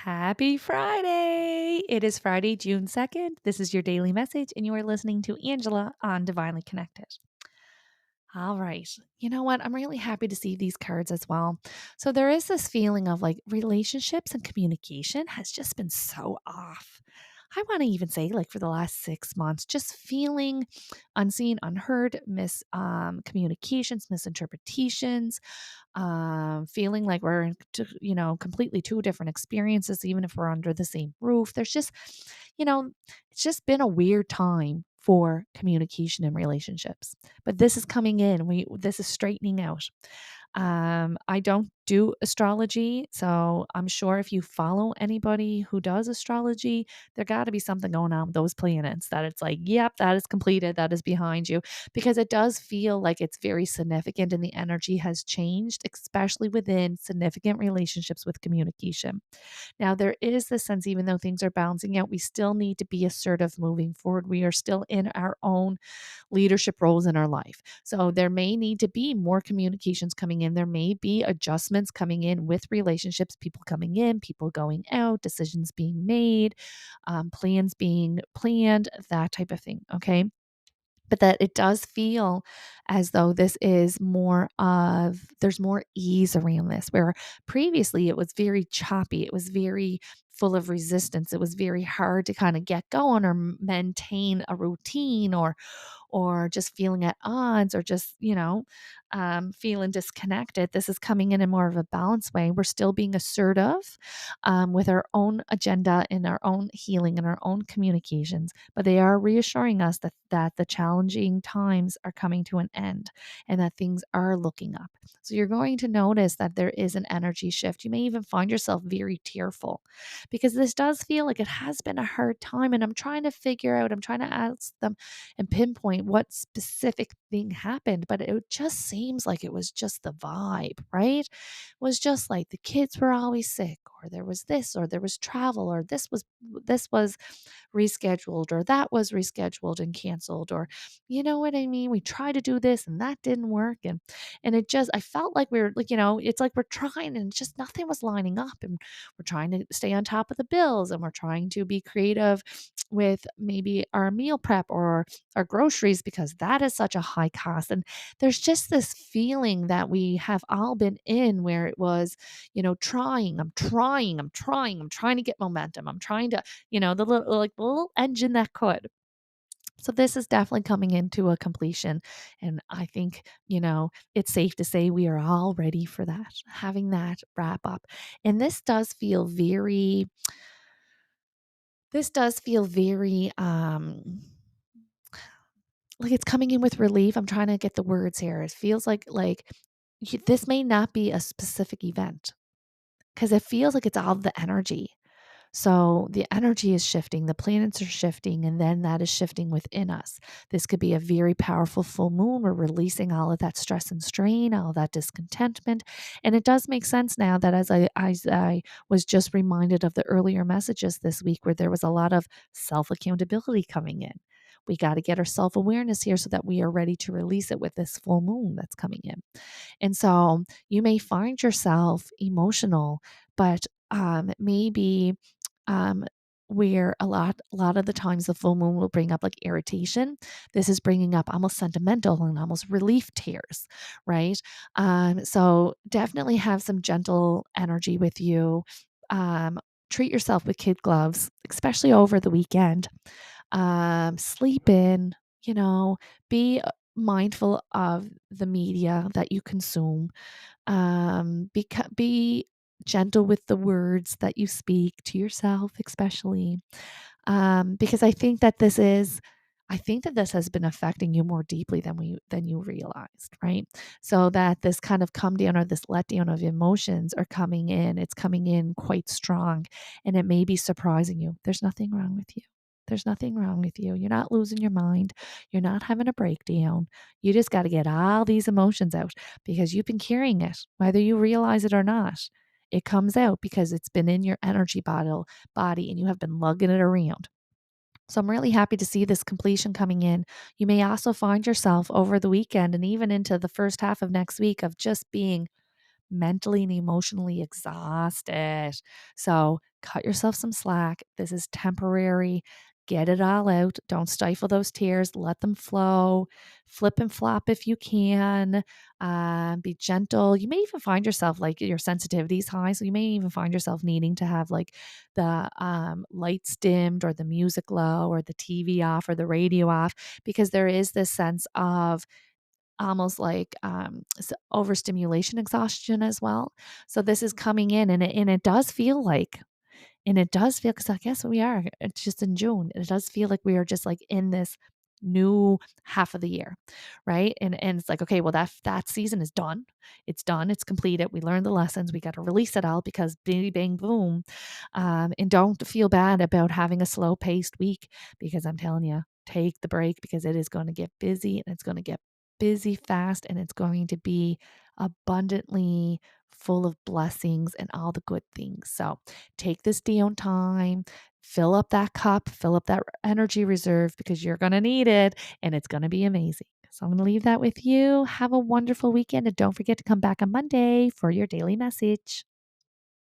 Happy Friday! It is Friday, June 2nd. This is your daily message, and you are listening to Angela on Divinely Connected. All right. You know what? I'm really happy to see these cards as well. So, there is this feeling of like relationships and communication has just been so off. I want to even say, like, for the last 6 months, just feeling unseen, unheard, communications, misinterpretations, feeling like we're in, completely two different experiences, even if we're under the same roof. There's just, you know, it's just been a weird time for communication and relationships. But this is coming in. This is straightening out. I don't do astrology, so I'm sure if you follow anybody who does astrology, there got to be something going on with those planets that it's like, yep, that is completed, that is behind you, because it does feel like it's very significant and the energy has changed, especially within significant relationships with communication. Now, there is this sense, even though things are balancing out, we still need to be assertive moving forward. We are still in our own leadership roles in our life. So there may need to be more communications coming in. There may be adjustments coming in with relationships, people coming in, people going out, decisions being made, plans being planned, that type of thing. Okay. But that it does feel as though there's more ease around this, where previously it was very choppy. It was very full of resistance. It was very hard to kind of get going or maintain a routine or just feeling at odds or just, feeling disconnected. This is coming in more of a balanced way. We're still being assertive with our own agenda and our own healing and our own communications, but they are reassuring us that the challenging times are coming to an end and that things are looking up. So you're going to notice that there is an energy shift. You may even find yourself very tearful because this does feel like it has been a hard time. And I'm trying to ask them and pinpoint what specific thing happened, but it just seems like it was just the vibe, right? It was just like the kids were always sick, or there was this, or there was travel, or this was rescheduled, or that was rescheduled and canceled, or you know what I mean? We tried to do this and that didn't work. And it just I felt like we were like, it's like we're trying and just nothing was lining up. And we're trying to stay on top of the bills and we're trying to be creative with maybe our meal prep or our groceries because that is such a high cost. And there's just this feeling that we have all been in where it was, I'm trying to get momentum. I'm trying to, the little engine that could. So this is definitely coming into a completion. And I think, it's safe to say we are all ready for that, having that wrap up. And this does feel very like it's coming in with relief. I'm trying to get the words here. It feels like this may not be a specific event because it feels like it's all the energy. So the energy is shifting, the planets are shifting, and then that is shifting within us. This could be a very powerful full moon. We're releasing all of that stress and strain, all of that discontentment. And it does make sense now that as I was just reminded of the earlier messages this week where there was a lot of self accountability coming in. We got to get our self awareness here so that we are ready to release it with this full moon that's coming in. And so you may find yourself emotional, but maybe um, where a lot of the times the full moon will bring up like irritation. This is bringing up almost sentimental and almost relief tears, right? So definitely have some gentle energy with you. Um, Treat yourself with kid gloves, especially over the weekend. Sleep in, be mindful of the media that you consume. Be gentle with the words that you speak to yourself, especially because I think that this has been affecting you more deeply than you realized, right? So that this kind of come down or this letdown of emotions are coming in. It's coming in quite strong, and it may be surprising you. There's nothing wrong with you. There's nothing wrong with you. You're not losing your mind. You're not having a breakdown. You just got to get all these emotions out because you've been carrying it, whether you realize it or not. It comes out because it's been in your body and you have been lugging it around. So I'm really happy to see this completion coming in. You may also find yourself over the weekend and even into the first half of next week of just being mentally and emotionally exhausted. So cut yourself some slack. This is temporary. Get it all out. Don't stifle those tears. Let them flow. Flip and flop if you can. Be gentle. You may even find yourself like your sensitivity is high. So you may even find yourself needing to have like the lights dimmed or the music low or the TV off or the radio off, because there is this sense of almost like overstimulation exhaustion as well. So this is coming in, and it does feel like, and it does feel, because I guess we are, it's just in June. It does feel like we are just like in this new half of the year, right? And it's like, okay, well, that season is done. It's done. It's completed. We learned the lessons. We got to release it all because bing, bang, boom. And don't feel bad about having a slow paced week, because I'm telling you, take the break, because it is going to get busy, and it's going to get busy fast, and it's going to be abundantly full of blessings and all the good things. So take this down time, fill up that cup, fill up that energy reserve, because you're going to need it, and it's going to be amazing. So I'm going to leave that with you. Have a wonderful weekend, and don't forget to come back on Monday for your daily message.